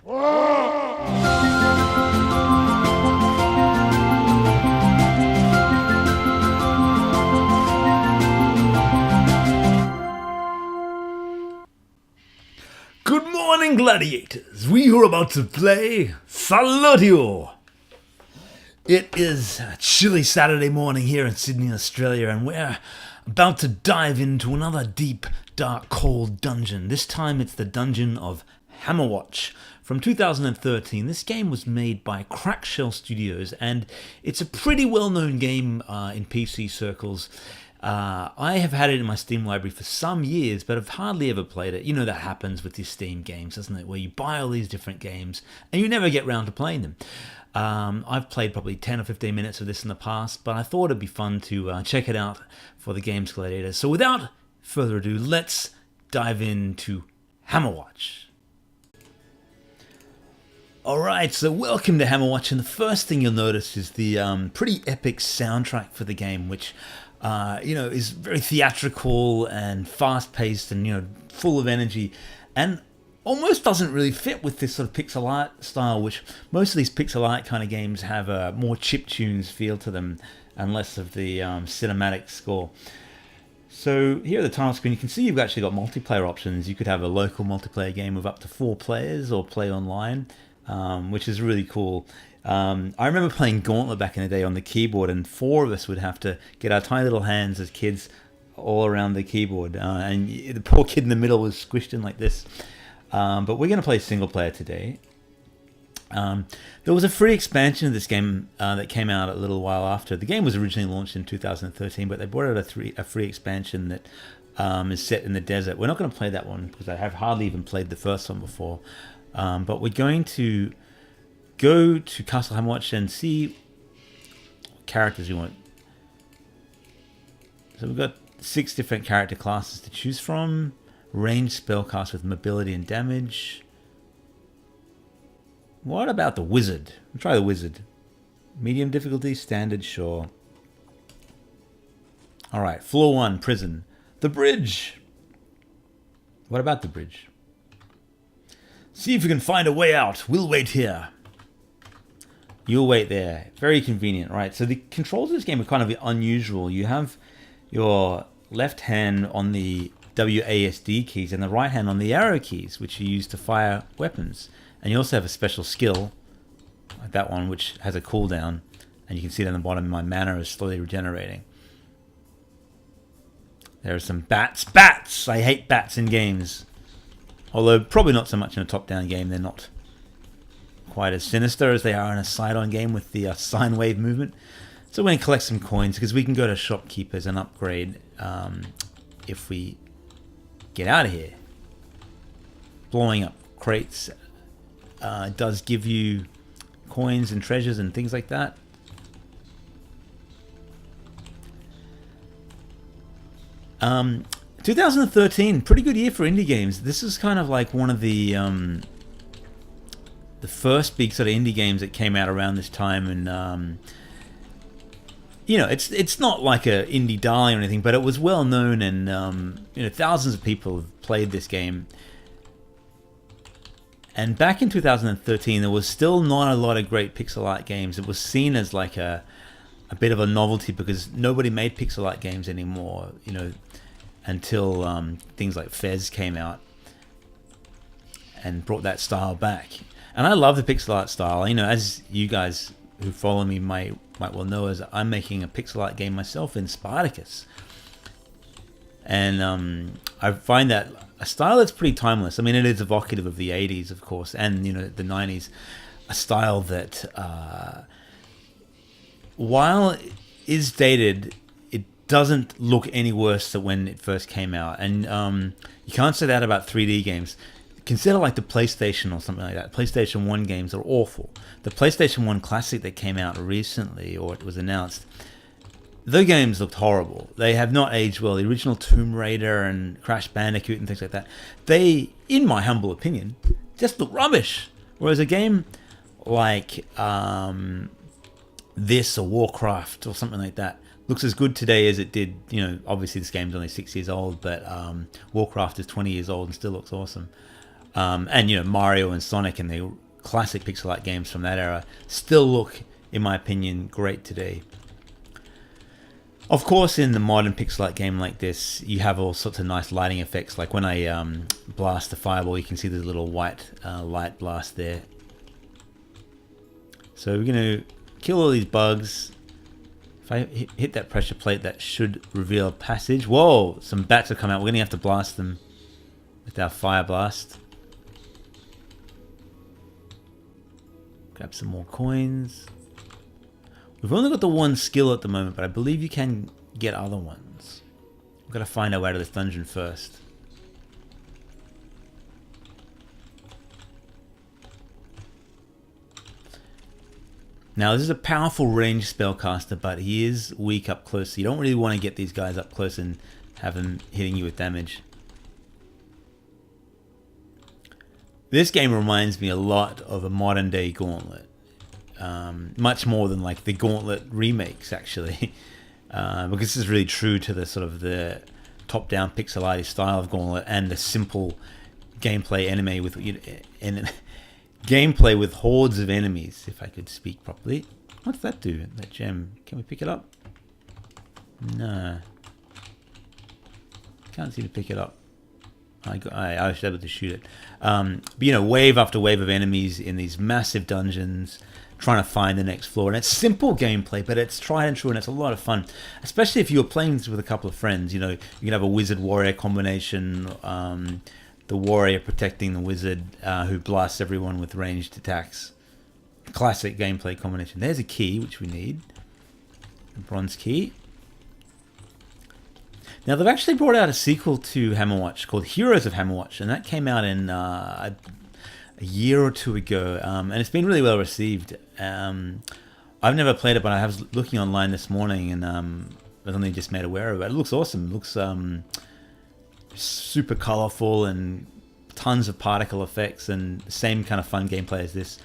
Good morning, gladiators. We are about to play Salutio. It is a chilly Saturday morning here in Sydney, Australia, and we're about to dive into another deep, dark, cold dungeon. This time it's the dungeon of Hammerwatch from 2013. This game was made by CrackShell Studios, and it's a pretty well-known game in PC circles. I have had it in my Steam library for some years, but I've hardly ever played it. You know that happens with these Steam games, doesn't it? Where you buy all these different games and you never get round to playing them. I've played probably 10 or 15 minutes of this in the past, but I thought it'd be fun to check it out for the game's Gladiator. So without further ado, let's dive into Hammerwatch. Alright, so welcome to Hammerwatch, and the first thing you'll notice is the pretty epic soundtrack for the game, which is very theatrical and fast-paced and, full of energy, and almost doesn't really fit with this sort of pixel art style, which most of these pixel art kind of games have a more chiptunes feel to them and less of the cinematic score. So here at the title screen, you can see you've actually got multiplayer options. You could have a local multiplayer game of up to 4 players or play online, which is really cool. I remember playing Gauntlet back in the day on the keyboard, and 4 of us would have to get our tiny little hands as kids all around the keyboard, and the poor kid in the middle was squished in like this. But we're going to play single player today. There was a free expansion of this game that came out a little while after. The game was originally launched in 2013, but they brought out a free expansion that is set in the desert. We're not going to play that one because I have hardly even played the first one before. But we're going to go to Castle Hammerwatch and see what characters we want. So we've got 6 different character classes to choose from. Ranged spellcast with mobility and damage. What about the wizard? We'll try the wizard. Medium difficulty, standard, sure. Alright, floor 1, prison. The bridge. What about the bridge? See if you can find a way out. We'll wait here. You'll wait there. Very convenient, right? So the controls of this game are kind of unusual. You have your left hand on the WASD keys and the right hand on the arrow keys, which you use to fire weapons. And you also have a special skill, like that one, which has a cooldown. And you can see down the bottom, my mana is slowly regenerating. There are some bats. Bats! I hate bats in games. Although probably not so much in a top-down game. They're not quite as sinister as they are in a side-on game with the sine wave movement. So we're going to collect some coins because we can go to shopkeepers and upgrade if we get out of here. Blowing up crates does give you coins and treasures and things like that. Um, 2013, pretty good year for indie games. This is kind of like one of the first big sort of indie games that came out around this time, and it's not like a indie darling or anything, but it was well known, and thousands of people have played this game. And back in 2013, there was still not a lot of great pixel art games. It was seen as like a bit of a novelty because nobody made pixel art games anymore, until things like Fez came out and brought that style back. And I love the pixel art style. As you guys who follow me might well know, is I'm making a pixel art game myself in Spartacus. And I find that a style that's pretty timeless. I mean, it is evocative of the 80s, of course, and the 90s. A style that, while it is dated, it doesn't look any worse than when it first came out. And you can't say that about 3D games. Consider like the PlayStation or something like that. PlayStation 1 games are awful. The PlayStation 1 Classic that came out recently, or it was announced, the games looked horrible. They have not aged well. The original Tomb Raider and Crash Bandicoot and things like that, they, in my humble opinion, just look rubbish. Whereas a game like this or Warcraft or something like that looks as good today as it did. Obviously this game's only 6 years old, but Warcraft is 20 years old and still looks awesome. And you know, Mario and Sonic and the classic pixel art games from that era still look, in my opinion, great today. Of course, in the modern pixel art game like this, you have all sorts of nice lighting effects. Like when I blast the fireball, you can see the little white light blast there. So we're going to kill all these bugs. If I hit that pressure plate, that should reveal a passage. Whoa, some bats have come out. We're going to have to blast them with our fire blast. Grab some more coins. We've only got the one skill at the moment, but I believe you can get other ones. We've got to find our way to this dungeon first. Now, this is a powerful ranged spellcaster, but he is weak up close, so you don't really want to get these guys up close and have them hitting you with damage. This game reminds me a lot of a modern day Gauntlet. Much more than like the Gauntlet remakes, actually. Because this is really true to the sort of the top-down pixel art style of Gauntlet and the simple gameplay anime with gameplay with hordes of enemies, if I could speak properly. What's that do? That gem. Can we pick it up? No. Can't seem to pick it up. I was able to shoot it. But, you know, wave after wave of enemies in these massive dungeons, trying to find the next floor. And it's simple gameplay, but it's tried and true, and it's a lot of fun. Especially if you're playing this with a couple of friends. You know, you can have a wizard-warrior combination. The warrior protecting the wizard who blasts everyone with ranged attacks. Classic gameplay combination. There's a key, which we need. A bronze key. Now, they've actually brought out a sequel to Hammerwatch called Heroes of Hammerwatch, and that came out in a year or two ago, and it's been really well received. I've never played it, but I was looking online this morning, and I was only just made aware of it. It looks awesome. It looks super colorful and tons of particle effects and the same kind of fun gameplay as this.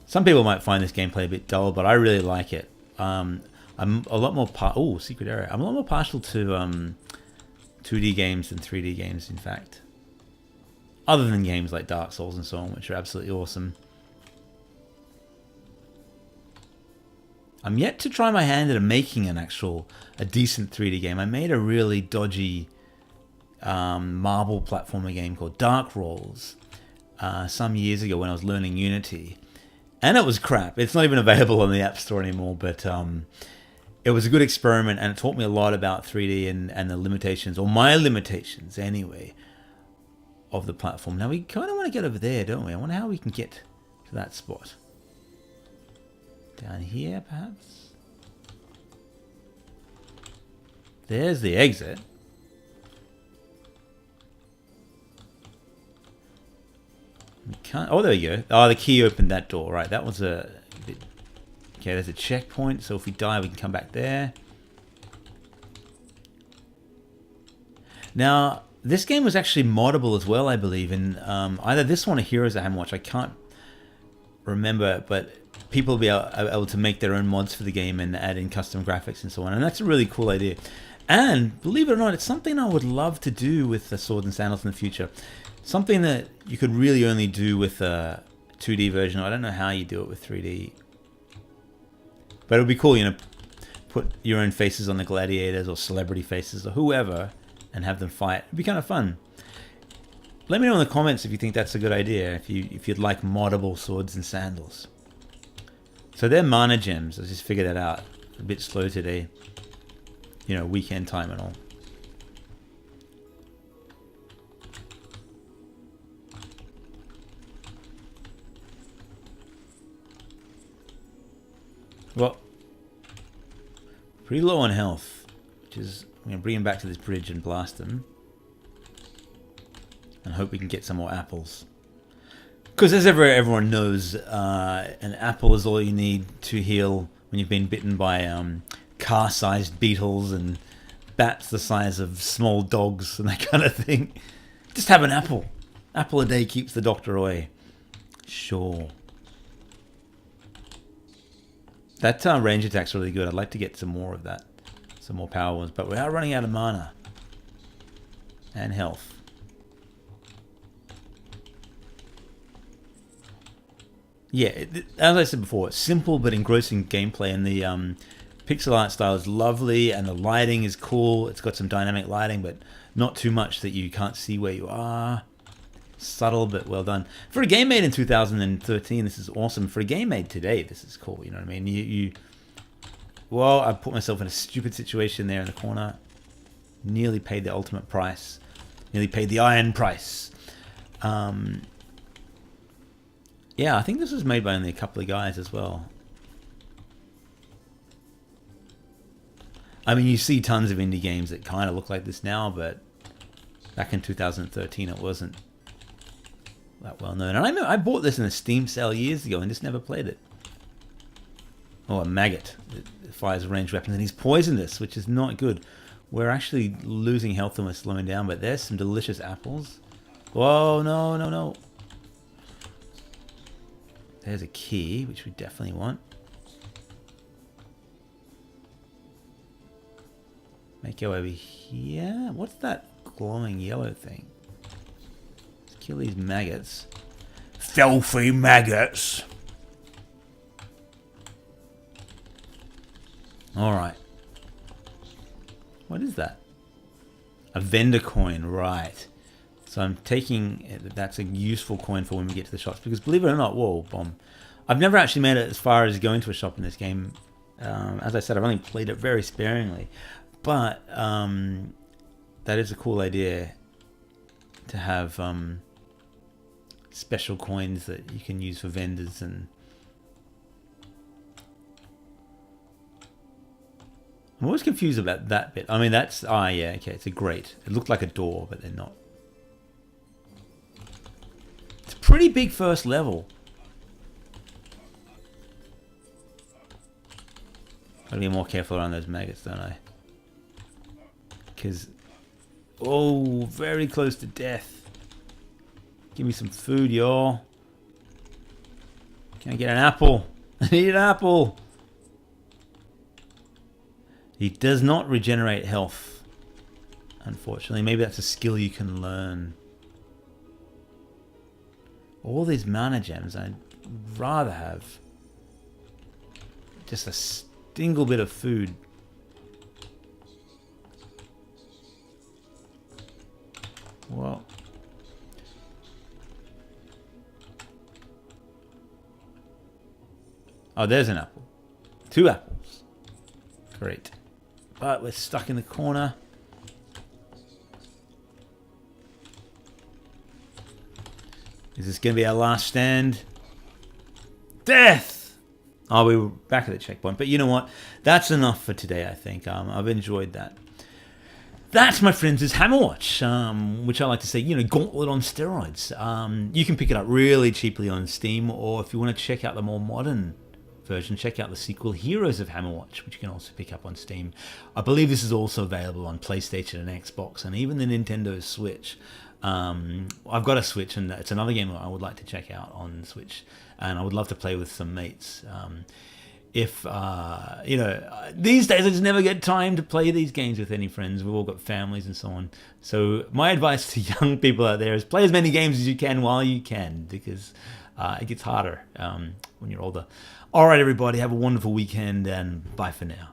Some people might find this gameplay a bit dull, but I really like it. I'm a lot more secret area. I'm a lot more partial to 2D games than 3D games, in fact. Other than games like Dark Souls and so on, which are absolutely awesome. I'm yet to try my hand at making a decent 3D game. I made a really dodgy marble platformer game called Dark Rolls some years ago when I was learning Unity. And it was crap. It's not even available on the App Store anymore, but it was a good experiment, and it taught me a lot about 3D and the limitations, or my limitations anyway, of the platform. Now we kind of want to get over there, don't we? I wonder how we can get to that spot. Down here, perhaps? There's the exit. We can't... Oh, there we go. Oh, the key opened that door. Right, that was a bit... Okay, there's a checkpoint, so if we die, we can come back there. Now, this game was actually moddable as well, I believe, in either this one or Heroes of Hammerwatch. I can't remember, but people will be able to make their own mods for the game and add in custom graphics and so on, and that's a really cool idea. And, believe it or not, it's something I would love to do with the Swords and Sandals in the future. Something that you could really only do with a 2D version. I don't know how you do it with 3D. But it would be cool, you know, put your own faces on the gladiators or celebrity faces or whoever and have them fight. It'd be kind of fun. Let me know in the comments if you think that's a good idea, if you'd like moddable Swords and Sandals. So they're mana gems. I just figured that out. A bit slow today. You know, weekend time and all. Well, pretty low on health, which is, I'm going to bring him back to this bridge and blast him. And hope we can get some more apples. Because as everyone knows, an apple is all you need to heal when you've been bitten by car-sized beetles and bats the size of small dogs and that kind of thing. Just have an apple. Apple a day keeps the doctor away. Sure. That range attack's really good. I'd like to get some more of that. Some more power ones. But we are running out of mana. And health. yeah, as I said before, it's simple but engrossing gameplay, and the pixel art style is lovely, and the lighting is cool. It's got some dynamic lighting, but not too much that you can't see where you are. Subtle, but well done. For a game made in 2013, this is awesome. For a game made today, this is cool. You know what I mean? Well, I put myself in a stupid situation there in the corner. Nearly paid the ultimate price. Nearly paid the iron price. Yeah, I think this was made by only a couple of guys as well. I mean, you see tons of indie games that kind of look like this now, but back in 2013 it wasn't that well known. And I bought this in a Steam sale years ago and just never played it. Oh, a maggot that fires ranged weapons, and he's poisonous, which is not good. We're actually losing health and we're slowing down, but there's some delicious apples. Whoa, no, no, no. There's a key, which we definitely want. Make go over here. What's that glowing yellow thing? Let's kill these maggots. Filthy maggots! Alright. What is that? A vendor coin, right. So I'm taking it, that's a useful coin for when we get to the shops, because believe it or not, whoa, bomb. I've never actually made it as far as going to a shop in this game. As I said, I've only played it very sparingly. But that is a cool idea to have special coins that you can use for vendors. And I'm always confused about that bit. I mean, that's, yeah, okay, it's a grate. It looked like a door, but they're not. It's a pretty big first level. Gotta be more careful around those maggots, don't I? Because, oh, very close to death. Give me some food, y'all. Can I get an apple? I need an apple. He does not regenerate health, unfortunately. Maybe that's a skill you can learn. All these mana gems, I'd rather have just a single bit of food. Well, oh, there's an apple. 2 apples. Great. But we're stuck in the corner. Is this going to be our last stand? Death! Oh, we were back at the checkpoint. But you know what? That's enough for today, I think. I've enjoyed that. That, my friends, is Hammerwatch, which I like to say, you know, Gauntlet on steroids. You can pick it up really cheaply on Steam, or if you want to check out the more modern version, check out the sequel, Heroes of Hammerwatch, which you can also pick up on Steam. I believe this is also available on PlayStation and Xbox, and even the Nintendo Switch. I've got a Switch, and it's another game that I would like to check out on Switch, and I would love to play with some mates. If, you know, these days I just never get time to play these games with any friends. We've all got families and so on. So my advice to young people out there is play as many games as you can while you can, because it gets harder when you're older. All right, everybody, have a wonderful weekend, and bye for now.